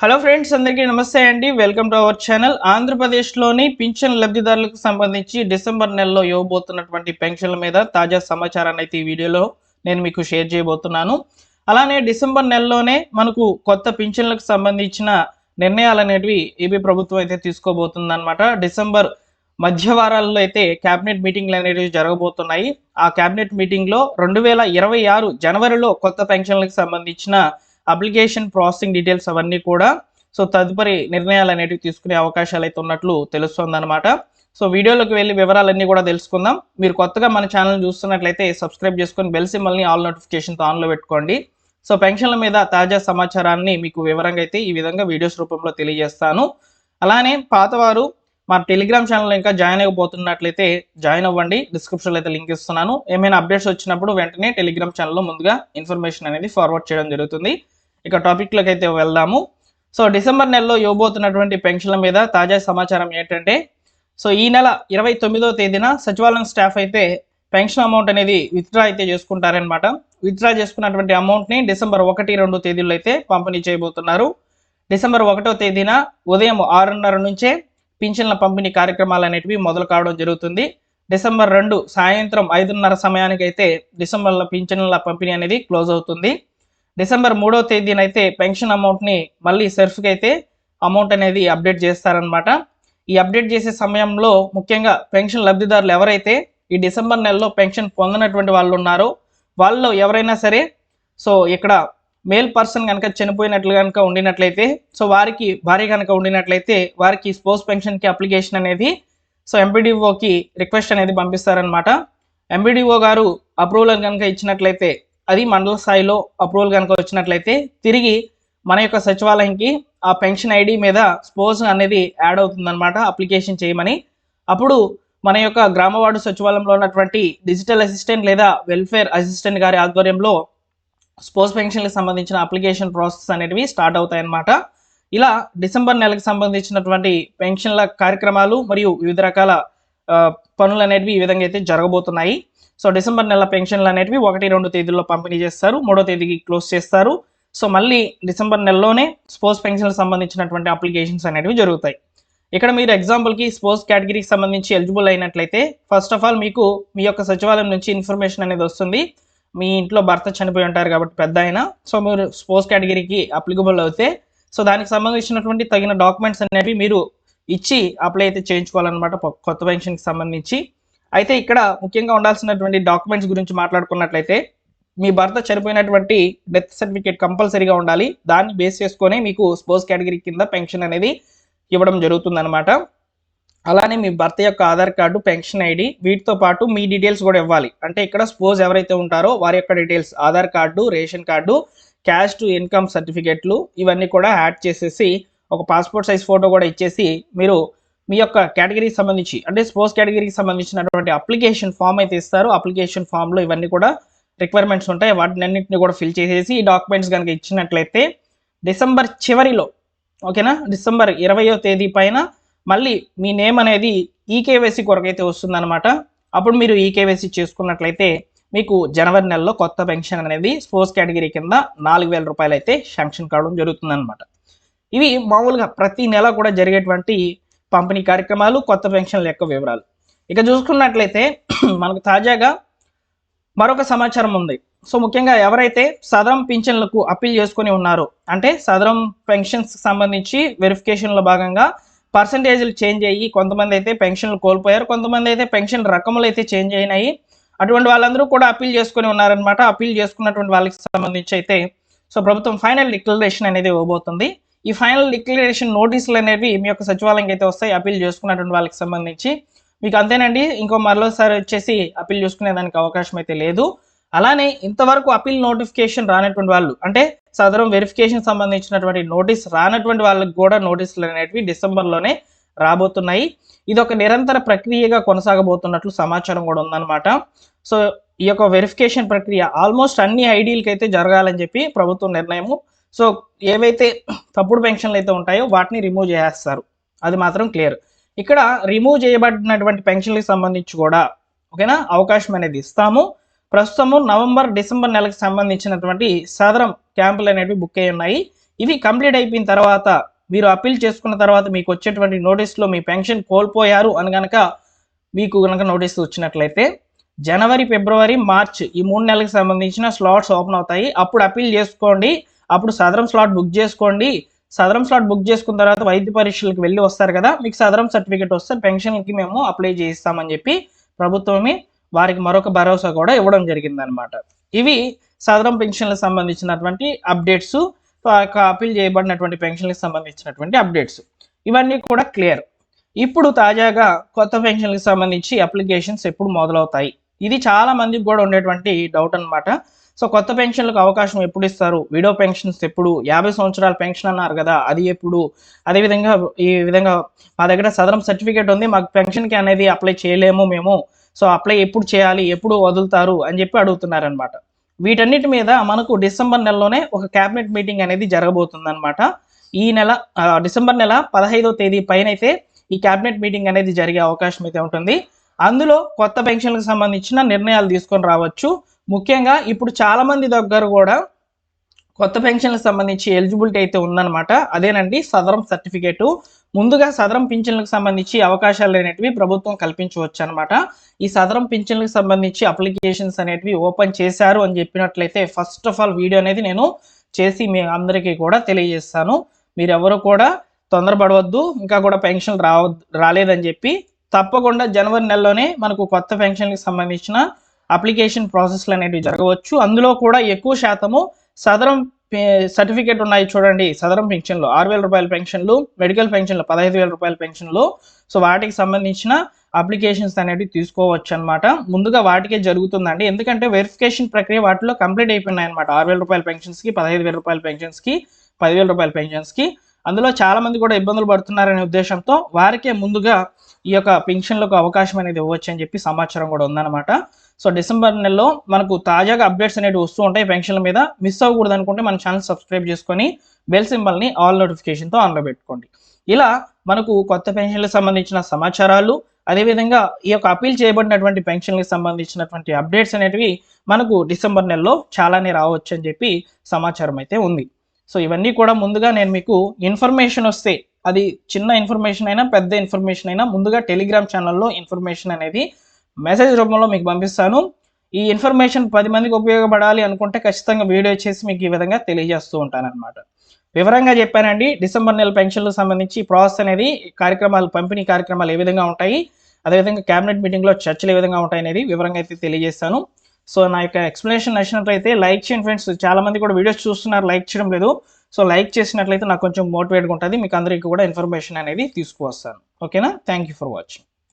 Hello friends, అందరికీ నమస్తే అండి. Welcome to our channel. ఆంధ్రప్రదేశ్లోని పింఛన్ లబ్ధిదారులకు సంబంధించి డిసెంబర్ నెలలో ఇవ్వబోతున్నటువంటి పెన్షన్ల మీద తాజా సమాచారాన్ని అయితే ఈ వీడియోలో నేను మీకు షేర్ చేయబోతున్నాను. అలానే డిసెంబర్ నెలలోనే మనకు కొత్త పింఛన్లకు సంబంధించిన నిర్ణయాలు అనేటివి ఏపీ ప్రభుత్వం అయితే తీసుకోబోతుందన్నమాట. డిసెంబర్ మధ్య వారాల్లో అయితే క్యాబినెట్ మీటింగ్లు అనేవి జరగబోతున్నాయి. ఆ క్యాబినెట్ మీటింగ్లో 2026 జనవరిలో కొత్త పెన్షన్లకు సంబంధించిన అప్లికేషన్ ప్రాసెసింగ్ డీటెయిల్స్ అవన్నీ కూడా తదుపరి నిర్ణయాలు అనేటివి తీసుకునే అవకాశాలు అయితే ఉన్నట్లు తెలుస్తుందన్నమాట. వీడియోలోకి వెళ్ళి వివరాలన్నీ కూడా తెలుసుకుందాం. మీరు కొత్తగా మన ఛానల్ చూస్తున్నట్లయితే సబ్స్క్రైబ్ చేసుకొని బెల్ సింబల్ని ఆల్ నోటిఫికేషన్తో ఆన్లో పెట్టుకోండి. పెన్షన్ల మీద తాజా సమాచారాన్ని మీకు వివరంగా అయితే ఈ విధంగా వీడియోస్ రూపంలో తెలియజేస్తాను. అలానే పాతవారు మా టెలిగ్రామ్ ఛానల్ ఇంకా జాయిన్ అయిపోతున్నట్లయితే జాయిన్ అవ్వండి. డిస్క్రిప్షన్లో అయితే లింక్ ఇస్తున్నాను. ఏమైనా అప్డేట్స్ వచ్చినప్పుడు వెంటనే టెలిగ్రామ్ ఛానల్లో ముందుగా ఇన్ఫర్మేషన్ అనేది ఫార్వర్డ్ చేయడం జరుగుతుంది. ఇక టాపిక్లోకి అయితే వెళ్దాము. డిసెంబర్ నెలలో ఇవ్వబోతున్నటువంటి పెన్షన్ల మీద తాజా సమాచారం ఏంటంటే ఈ నెల 29వ తేదీన సచివాలయం స్టాఫ్ అయితే పెన్షన్ అమౌంట్ అనేది విత్డ్రా అయితే చేసుకుంటారనమాట. విత్డ్రా చేసుకున్నటువంటి అమౌంట్ని డిసెంబర్ 1, 2 తేదీల్లో అయితే పంపిణీ చేయబోతున్నారు. డిసెంబర్ 1వ తేదీన ఉదయం 6:30 నుంచే పింఛన్ల పంపిణీ కార్యక్రమాలు అనేటివి మొదలు కావడం జరుగుతుంది. డిసెంబర్ 2 సాయంత్రం 5:30 సమయానికి అయితే డిసెంబర్లో పింఛన్ల పంపిణీ అనేది క్లోజ్ అవుతుంది. డిసెంబర్ 3వ తేదీన అయితే పెన్షన్ అమౌంట్ని మళ్ళీ సెర్ఫ్కి అయితే అమౌంట్ అనేది అప్డేట్ చేస్తారనమాట. ఈ అప్డేట్ చేసే సమయంలో ముఖ్యంగా పెన్షన్ లబ్ధిదారులు ఎవరైతే ఈ డిసెంబర్ నెలలో పెన్షన్ పొందినటువంటి వాళ్ళు ఉన్నారో వాళ్ళు ఎవరైనా సరే ఇక్కడ మేల్ పర్సన్ కనుక చనిపోయినట్లు కనుక ఉండినట్లయితే వారికి భార్య కనుక ఉండినట్లయితే వారికి స్పోర్ట్స్ పెన్షన్కి అప్లికేషన్ అనేది ఎంపీడీఓకి రిక్వెస్ట్ అనేది పంపిస్తారనమాట. ఎంపీడీఓ గారు అప్రూవల్ కనుక ఇచ్చినట్లయితే అది మండల స్థాయిలో అప్రూవల్ కనుక వచ్చినట్లయితే తిరిగి మన యొక్క సచివాలయంకి ఆ పెన్షన్ ఐడి మీద స్పోర్ట్స్ అనేది యాడ్ అవుతుందన్నమాట అప్లికేషన్ చేయమని. అప్పుడు మన యొక్క గ్రామవార్డు సచివాలయంలో ఉన్నటువంటి డిజిటల్ అసిస్టెంట్ లేదా వెల్ఫేర్ అసిస్టెంట్ గారి ఆధ్వర్యంలో స్పోర్ట్స్ పెన్షన్లకు సంబంధించిన అప్లికేషన్ ప్రాసెస్ అనేటివి స్టార్ట్ అవుతాయి అన్నమాట. ఇలా డిసెంబర్ నెలకు సంబంధించినటువంటి పెన్షన్ల కార్యక్రమాలు మరియు వివిధ రకాల పనులు అనేటివి ఈ విధంగా అయితే జరగబోతున్నాయి. డిసెంబర్ నెల పెన్షన్లు అనేటివి 1, 2 తేదీల్లో పంపిణీ చేస్తారు. 3వ తేదీకి క్లోజ్ చేస్తారు. మళ్ళీ డిసెంబర్ నెలలోనే స్పోర్ట్స్ పెన్షన్లకు సంబంధించినటువంటి అప్లికేషన్స్ అనేటివి జరుగుతాయి. ఇక్కడ మీరు ఎగ్జాంపుల్కి స్పోర్ట్స్ కేటగిరీకి సంబంధించి ఎలిజిబుల్ అయినట్లయితే ఫస్ట్ ఆఫ్ ఆల్ మీకు మీ యొక్క సచివాలయం నుంచి ఇన్ఫర్మేషన్ అనేది వస్తుంది. మీ ఇంట్లో భర్త చనిపోయి ఉంటారు కాబట్టి పెద్ద అయినా మీరు స్పోర్ట్స్ కేటగిరీకి అప్లికబుల్ అవుతే దానికి సంబంధించినటువంటి తగిన డాక్యుమెంట్స్ అనేవి మీరు ఇచ్చి అప్లై అయితే చేయించుకోవాలన్నమాట కొత్త పెన్షన్కి సంబంధించి. అయితే ఇక్కడ ముఖ్యంగా ఉండాల్సినటువంటి డాక్యుమెంట్స్ గురించి మాట్లాడుకున్నట్లయితే మీ భర్త చనిపోయినటువంటి డెత్ సర్టిఫికేట్ కంపల్సరీగా ఉండాలి. దాన్ని బేస్ చేసుకొని మీకు స్పోర్ట్స్ కేటగిరీ కింద పెన్షన్ అనేది ఇవ్వడం జరుగుతుందన్నమాట. అలానే మీ భర్త యొక్క ఆధార్ కార్డు, పెన్షన్ ఐడి వీటితో పాటు మీ డీటెయిల్స్ కూడా ఇవ్వాలి. అంటే ఇక్కడ స్పోర్ట్స్ ఎవరైతే ఉంటారో వారి యొక్క details Aadhaar card, ration card, caste income సర్టిఫికేట్లు ఇవన్నీ కూడా యాడ్ చేసేసి ఒక పాస్పోర్ట్ సైజ్ ఫోటో కూడా ఇచ్చేసి మీరు మీ యొక్క కేటగిరీకి సంబంధించి అంటే స్పోర్ట్స్ కేటగిరీకి సంబంధించినటువంటి అప్లికేషన్ ఫామ్ అయితే ఇస్తారు. అప్లికేషన్ ఫామ్లో ఇవన్నీ కూడా రిక్వైర్మెంట్స్ ఉంటాయి. వాటిని అన్నింటినీ కూడా ఫిల్ చేసేసి ఈ డాక్యుమెంట్స్ కనుక ఇచ్చినట్లయితే డిసెంబర్ చివరిలో ఓకేనా డిసెంబర్ 20వ తేదీ పైన మళ్ళీ మీ నేమ్ అనేది ఈకేవైసీ కొరకైతే వస్తుందన్నమాట. అప్పుడు మీరు ఈకేవైసీ చేసుకున్నట్లయితే మీకు జనవరి నెలలో కొత్త పెన్షన్ అనేది స్పోర్ట్స్ కేటగిరీ కింద 4,000 రూపాయలు అయితే శాంక్షన్ కావడం జరుగుతుందన్నమాట. ఇవి మామూలుగా ప్రతి నెల కూడా జరిగేటువంటి పంపిణీ కార్యక్రమాలు, కొత్త పెన్షన్ల యొక్క వివరాలు. ఇక చూసుకున్నట్లయితే మనకు తాజాగా మరొక సమాచారం ఉంది. ముఖ్యంగా ఎవరైతే సదరం పింఛన్లకు అప్పీల్ చేసుకుని ఉన్నారో అంటే సదరం పెన్షన్స్ సంబంధించి వెరిఫికేషన్లో భాగంగా పర్సంటేజ్లు చేంజ్ అయ్యి కొంతమంది అయితే పెన్షన్లు కోల్పోయారు, కొంతమంది అయితే పెన్షన్ రకములు అయితే చేంజ్ అయినాయి. అటువంటి వాళ్ళందరూ కూడా అప్పీల్ చేసుకుని ఉన్నారనమాట. అప్పీల్ చేసుకున్నటువంటి వాళ్ళకి సంబంధించి అయితే ప్రభుత్వం ఫైనల్ డిక్లరేషన్ అనేది ఇవ్వబోతుంది. ఈ ఫైనల్ డిక్లరేషన్ నోటీసులు అనేవి మీ యొక్క సచివాలయంకి అయితే వస్తాయి అప్పీల్ చేసుకున్నటువంటి వాళ్ళకి సంబంధించి. మీకు అంతేనండి, ఇంకో మరోసారి వచ్చేసి అప్పీల్ చేసుకునే దానికి అవకాశం అయితే లేదు. అలానే ఇంతవరకు అప్పీల్ నోటిఫికేషన్ రానటువంటి వాళ్ళు అంటే సదరం వెరిఫికేషన్ సంబంధించినటువంటి నోటీస్ రానటువంటి వాళ్ళకి కూడా నోటీసులు అనేవి డిసెంబర్లోనే రాబోతున్నాయి. ఇది ఒక నిరంతర ప్రక్రియగా కొనసాగబోతున్నట్లు సమాచారం కూడా ఉందన్నమాట. ఈ యొక్క వెరిఫికేషన్ ప్రక్రియ ఆల్మోస్ట్ అన్ని ఐడీలకి అయితే జరగాలని చెప్పి ప్రభుత్వం నిర్ణయము. ఏవైతే తప్పుడు పెన్షన్లు అయితే ఉంటాయో వాటిని రిమూవ్ చేసేస్తారు, అది మాత్రం క్లియర్. ఇక్కడ రిమూవ్ చేయబడినటువంటి పెన్షన్లకు సంబంధించి కూడా ఓకేనా అవకాశం అనేది ఇస్తాము. ప్రస్తుతము నవంబర్, డిసెంబర్ నెలకు సంబంధించినటువంటి సదరం క్యాంపులు అనేవి బుక్ అయి ఉన్నాయి. ఇవి కంప్లీట్ అయిపోయిన తర్వాత మీరు అప్పీల్ చేసుకున్న తర్వాత మీకు వచ్చేటువంటి నోటీస్లో మీ పెన్షన్ కోల్పోయారు అని కనుక మీకు కనుక నోటీస్ వచ్చినట్లయితే జనవరి, ఫిబ్రవరి, మార్చ్ ఈ 3 నెలలకు సంబంధించిన స్లాట్స్ ఓపెన్ అవుతాయి. అప్పుడు అప్పీల్ చేసుకోండి. అప్పుడు సదరం స్లాట్ బుక్ చేసుకోండి. సదరం స్లాట్ బుక్ చేసుకున్న తర్వాత వైద్య పరీక్షలకు వెళ్ళి వస్తారు కదా, మీకు సదరం సర్టిఫికేట్ వస్తే పెన్షన్కి మేము అప్లై చేయిస్తామని చెప్పి ప్రభుత్వమే వారికి మరొక భరోసా కూడా ఇవ్వడం జరిగిందనమాట. ఇవి సదరం పెన్షన్లకు సంబంధించినటువంటి అప్డేట్స్, అప్పీల్ చేయబడినటువంటి పెన్షన్లకు సంబంధించినటువంటి అప్డేట్స్ ఇవన్నీ కూడా క్లియర్. ఇప్పుడు తాజాగా కొత్త పెన్షన్లకు సంబంధించి అప్లికేషన్స్ ఎప్పుడు మొదలవుతాయి, ఇది చాలా మందికి కూడా ఉండేటువంటి డౌట్ అనమాట. సో కొత్త పెన్షన్లకు అవకాశం ఎప్పుడు ఇస్తారు, విడో పెన్షన్స్ ఎప్పుడు, 50 సంవత్సరాల పెన్షన్ అన్నారు కదా అది ఎప్పుడు, అదేవిధంగా ఈ విధంగా మా దగ్గర సదరం సర్టిఫికేట్ ఉంది, మాకు పెన్షన్కి అనేది అప్లై చేయలేము మేము, సో అప్లై ఎప్పుడు చేయాలి, ఎప్పుడు వదులుతారు అని చెప్పి అడుగుతున్నారనమాట. వీటన్నిటి మీద మనకు డిసెంబర్ నెలలోనే ఒక క్యాబినెట్ మీటింగ్ అనేది జరగబోతుంది అనమాట. ఈ నెల డిసెంబర్ నెల 15వ తేదీ పైన అయితే ఈ క్యాబినెట్ మీటింగ్ అనేది జరిగే అవకాశం అయితే ఉంటుంది. అందులో కొత్త పెన్షన్లకు సంబంధించిన నిర్ణయాలు తీసుకొని రావచ్చు. ముఖ్యంగా ఇప్పుడు చాలా మంది దగ్గర కూడా కొత్త పెన్షన్లకు సంబంధించి ఎలిజిబిలిటీ అయితే ఉందన్నమాట. అదేనండి సదరం సర్టిఫికేటు. ముందుగా సదరం పింఛన్లకు సంబంధించి అవకాశాలు అనేటివి ప్రభుత్వం కల్పించవచ్చు అనమాట. ఈ సదరం పింఛన్లకు సంబంధించి అప్లికేషన్స్ అనేటివి ఓపెన్ చేశారు అని చెప్పినట్లయితే ఫస్ట్ ఆఫ్ ఆల్ వీడియో అనేది నేను చేసి మీ అందరికీ కూడా తెలియజేస్తాను. మీరు ఎవరు కూడా తొందరపడవద్దు, ఇంకా కూడా పెన్షన్ రాలేదని చెప్పి. తప్పకుండా జనవరి నెలలోనే మనకు కొత్త పెన్షన్లకు సంబంధించిన అప్లికేషన్ ప్రాసెస్లు అనేవి జరగవచ్చు. అందులో కూడా ఎక్కువ శాతము సదరం సర్టిఫికేట్ ఉన్నాయి చూడండి, సదరం పెన్షన్లు 6,000 రూపాయల పెన్షన్లు, మెడికల్ పెన్షన్లు 15,000 రూపాయల పెన్షన్లు, సో వాటికి సంబంధించిన అప్లికేషన్స్ అనేవి తీసుకోవచ్చు అనమాట. ముందుగా వాటికే జరుగుతుందండి, ఎందుకంటే వెరిఫికేషన్ ప్రక్రియ వాటిలో కంప్లీట్ అయిపోయినాయి అనమాట. 6,000 రూపాయల పెన్షన్స్కి, 15,000 రూపాయల పెన్షన్స్కి, 10,000 రూపాయల పెన్షన్స్కి. అందులో చాలా మంది కూడా ఇబ్బందులు పడుతున్నారనే ఉద్దేశంతో వారికే ముందుగా ఈ యొక్క పెన్షన్లకు అవకాశం అనేది ఇవ్వచ్చు అని చెప్పి సమాచారం కూడా ఉందన్నమాట. సో డిసెంబర్ నెలలో మనకు తాజాగా అప్డేట్స్ అనేవి వస్తూ ఉంటాయి పెన్షన్ల మీద. మిస్ అవ్వకూడదు అనుకుంటే మన ఛానల్ సబ్స్క్రైబ్ చేసుకొని బెల్ సింబల్ని ఆల్ నోటిఫికేషన్తో ఆన్లో పెట్టుకోండి. ఇలా మనకు కొత్త పెన్షన్లకు సంబంధించిన సమాచారాలు, అదేవిధంగా ఈ యొక్క అప్పీల్ చేయబడినటువంటి పెన్షన్లకు సంబంధించినటువంటి అప్డేట్స్ అనేటివి మనకు డిసెంబర్ నెలలో చాలానే రావచ్చు అని చెప్పి సమాచారం అయితే ఉంది. సో ఇవన్నీ కూడా ముందుగా నేను మీకు ఇన్ఫర్మేషన్ వస్తే, అది చిన్న ఇన్ఫర్మేషన్ అయినా పెద్ద ఇన్ఫర్మేషన్ అయినా, ముందుగా టెలిగ్రామ్ ఛానల్లో ఇన్ఫర్మేషన్ అనేది మెసేజ్ రూపంలో మీకు పంపిస్తాను. ఈ ఇన్ఫర్మేషన్ 10 మందికి ఉపయోగపడాలి అనుకుంటే ఖచ్చితంగా వీడియో చేసి మీకు ఈ విధంగా తెలియజేస్తూ ఉంటానన్నమాట. వివరంగా చెప్పానండి. డిసెంబర్ నెల పెన్షన్లకు సంబంధించి ప్రాసెస్ అనేది, కార్యక్రమాలు, పంపిణీ కార్యక్రమాలు ఏ విధంగా ఉంటాయి, అదేవిధంగా క్యాబినెట్ మీటింగ్లో చర్చలు ఏ విధంగా ఉంటాయి అనేది వివరంగా అయితే తెలియజేస్తాను. సో నా యొక్క ఎక్స్ప్లెనేషన్ నచ్చినట్లయితే లైక్ చేయండి ఫ్రెండ్స్. చాలా మంది కూడా వీడియోస్ చూస్తున్నారు, లైక్ చేయడం లేదు. సో లైక్ చేసినట్లయితే నాకు కొంచెం మోటివేట్గా ఉంటుంది, మీకు అందరికీ కూడా ఇన్ఫర్మేషన్ అనేది తీసుకువస్తాను. ఓకేనా? Thank you for watching.